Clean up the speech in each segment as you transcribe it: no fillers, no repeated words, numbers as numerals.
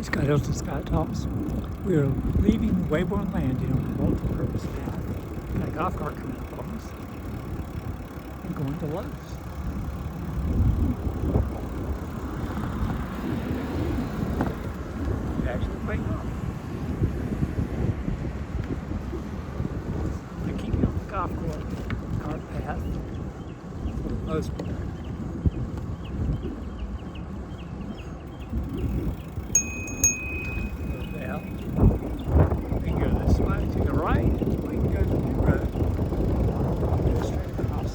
Hey Scott Hilton, Scott Tops. We are leaving Weybourne Landing on the multi-purpose path. Got a golf cart coming up on us. And going to Lowe's. We actually wake up. I'm keeping on the golf cart path for the most part. We can go this way to the right, we can go to the new road, go straight across.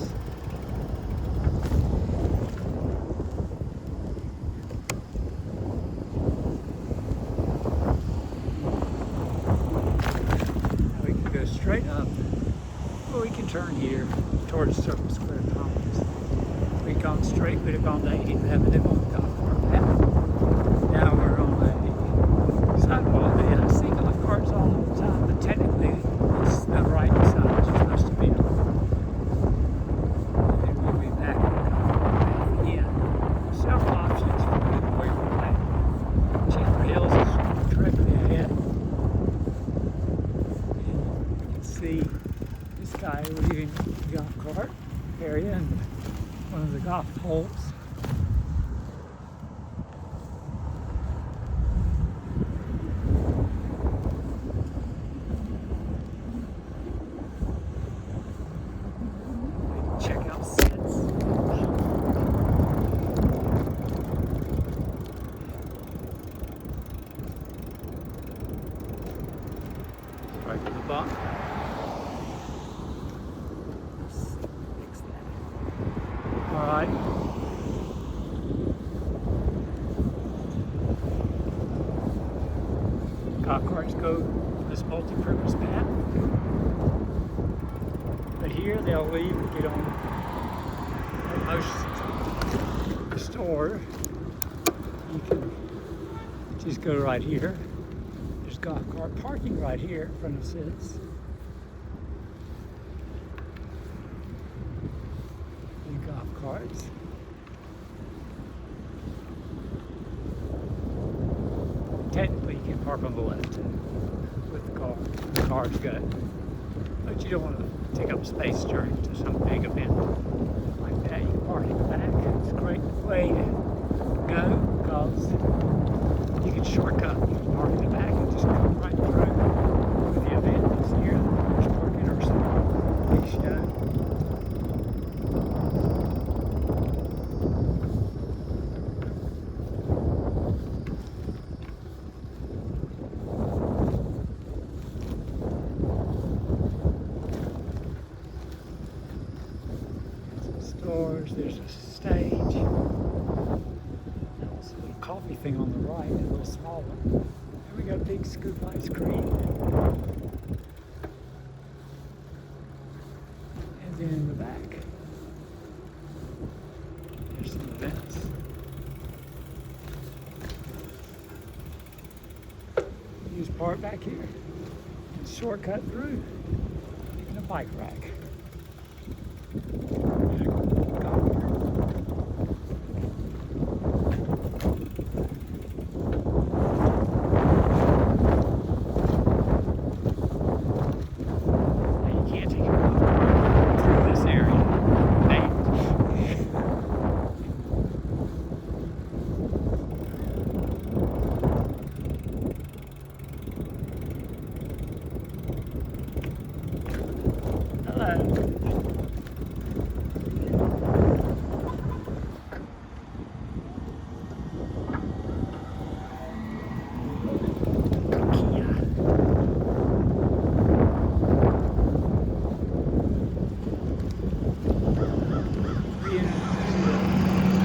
Now we can go straight up, or we can turn here towards Circle Square Commons. If we'd gone straight, we'd have gone to 87th and on the golf cart path. Now we're on a sidewalk. I see golf carts all the time, but technically it's the right side it's supposed to be on. And we'll be back again. Several options for the Weybourne Landing. Chamber Hills is directly ahead. And you can see this guy leaving the golf cart area and one of the golf holes. Check out sets. Right to the bottom. Fix that. Alright. Golf carts go this multi-purpose path. But here they'll leave and get on at most store. You can just go right here. There's golf cart parking right here in front of Sid's. New golf carts. Technically you can park on the left with the cars go. But you don't want to take up space during to some big event like that. You can park in the back. It's a great way to go because you can shortcut. You can park in the back and just go right through where the event is here. There's parking or some big show. There's a stage. There's a little coffee thing on the right, a little small one. And we got a big scoop ice cream. And then in the back, there's some events. Use part back here and shortcut through in a bike rack.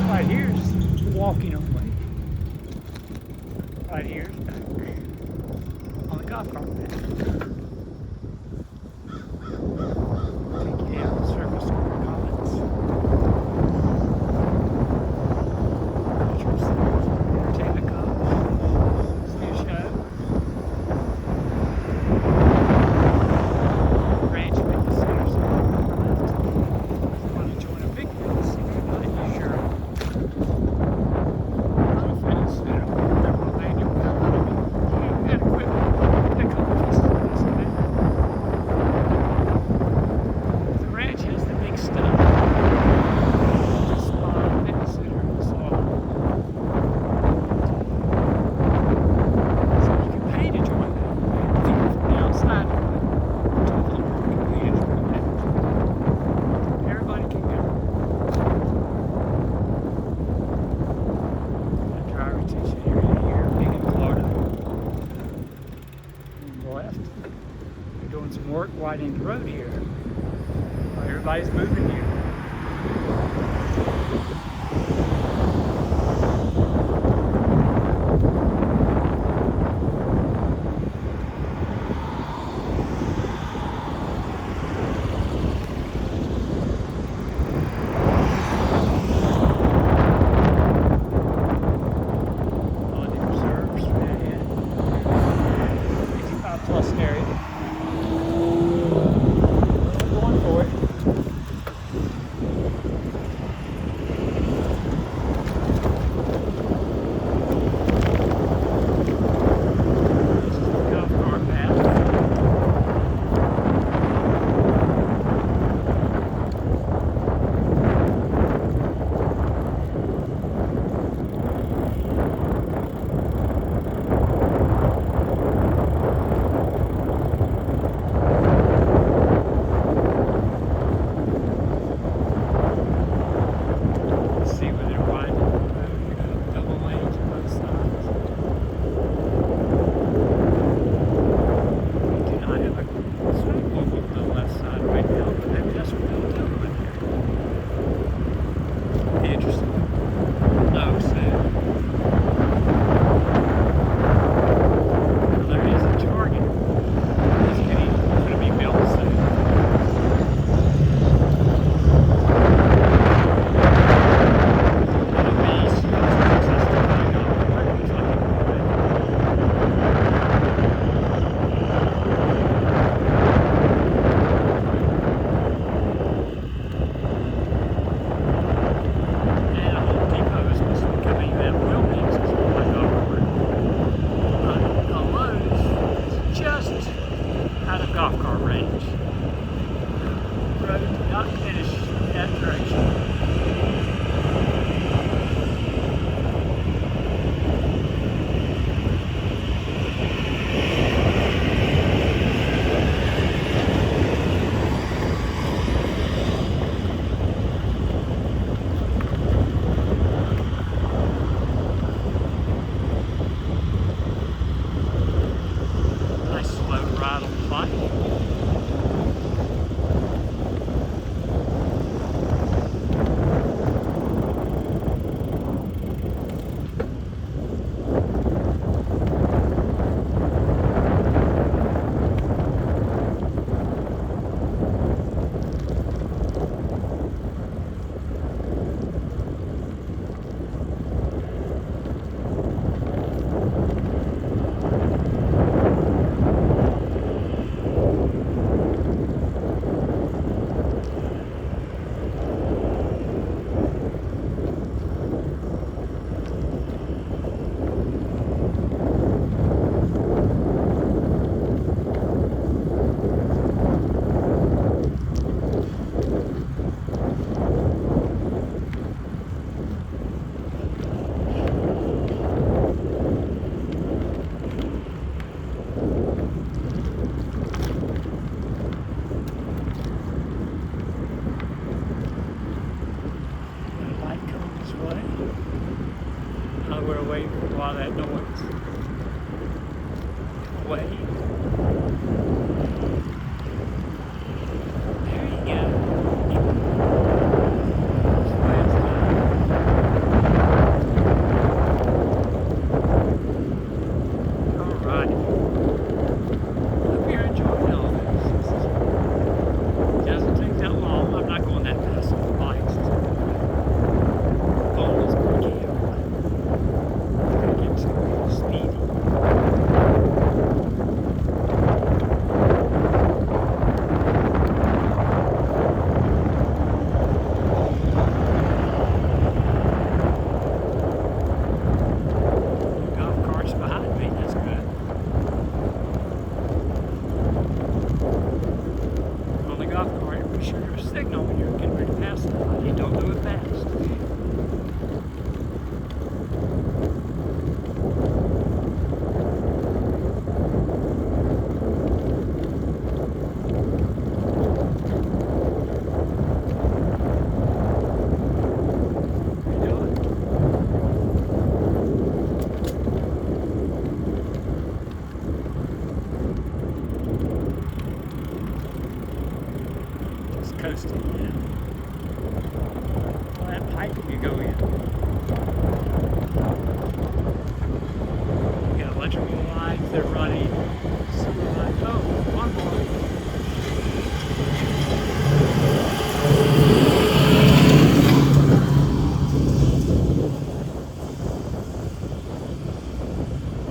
Right here's walking only. Right here's back on the golf cart path. Take you down the Circle Square Commons. Entertainment College. See a show. Ranch Fitness Center. Want to join a big fitness center? Not sure. Fitness Center. Weybourne Landing. work widening the road here. Everybody's moving here. coasting now. Well, that pipe you go in. You got electrical lines, they're running. Sewer lines. Oh, one more.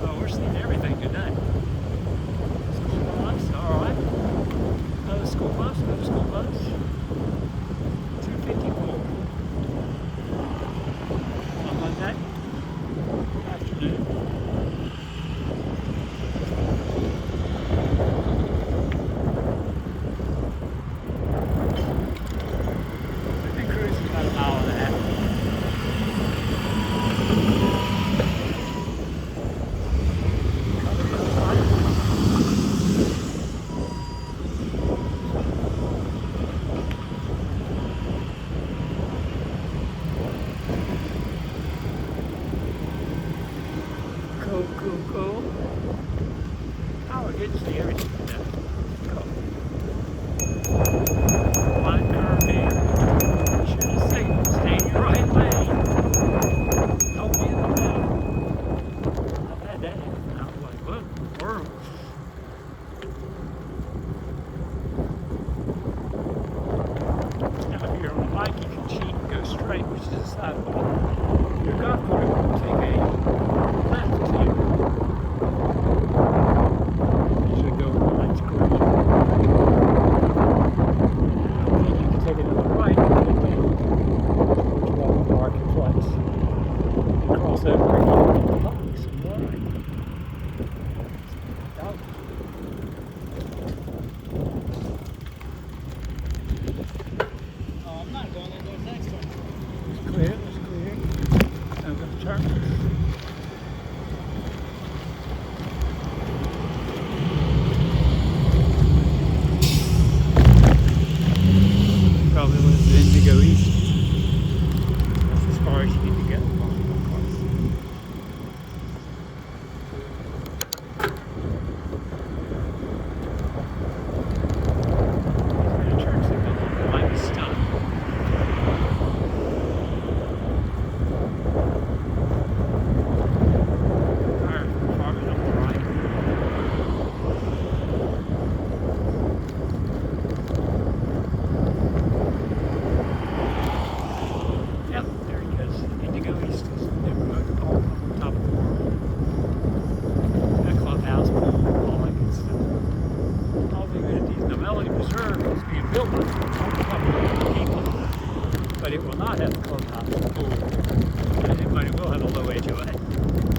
Oh, we're seeing everything today. School bus, alright. Another school bus, another school bus. 254. On Monday afternoon. We've been cruising about a mile and a half. Cool. Oh, we're getting to see everything today. Cool. Line curve in. Should have signaled. Stay in your right lane. Don't be in the middle. I've had that happen. I was like, what in the world? Now, if you're on a bike, you can cheat and go straight, which is a sidewalk. Your golf cart will take a left here. You should go right course. Then you can take another right and get down towards Weybourne Marketplace. And cross over and get the park some more. Oh, I'm not going into the next one. It's clear. I'm going to turn. Probably was the Indigo East. That's as far as you need to go. Yep, there he goes. Indigo East is the neighborhood all on top of the world. That clubhouse, pool, all that good stuff. All the amenities. The Melody Preserve is being built on top of the people, but it will not have the clubhouse, the pool, but it will have a low HOA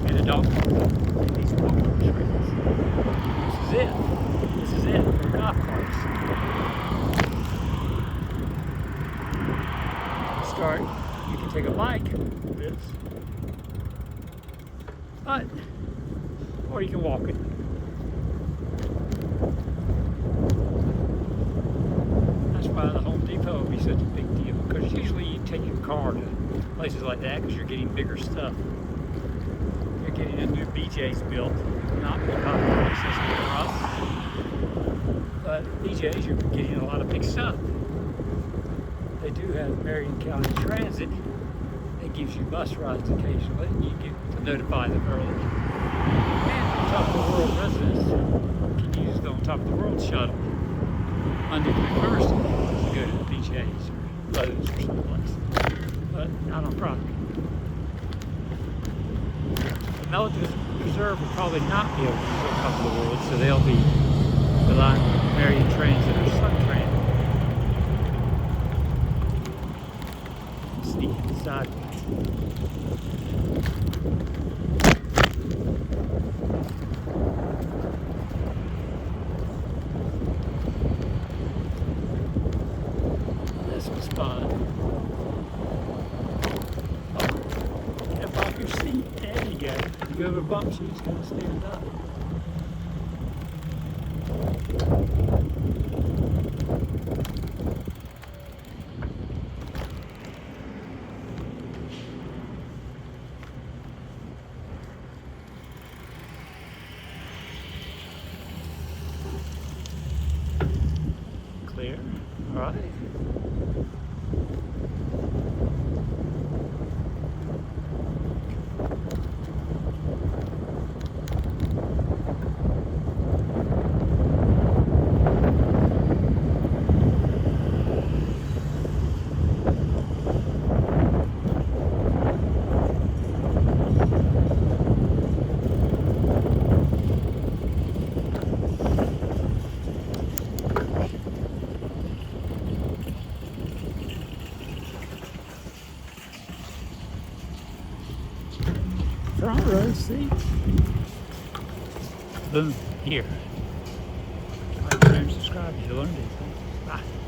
and a dog park and these walking trails. This is it for golf carts. Start. You can take a bike, this, but, or you can walk it. That's why the Home Depot will be such a big deal, because usually you take your car to places like that because you're getting bigger stuff. You're getting a new BJ's built, not big hot places for us, but BJ's, you're getting a lot of big stuff. They do have Marion County Transit that gives you bus rides occasionally, and you get to notify them early. And Top of the World residents can use the On Top of the World shuttle Monday through Thursday to go to the BJ's or Lowe's or someplace, but not on property. The Melody Preserve will probably not be able to use On Top of the World, so they'll be relying on Marion Transit or Sun Transit. Sneak inside. This was fun. Oh, can't pop your seat. There you go. If you go over bumps, you just gotta stand up. Clear. All right. front row seat. Boom, here. Like, share, and subscribe if you want to do so. Bye.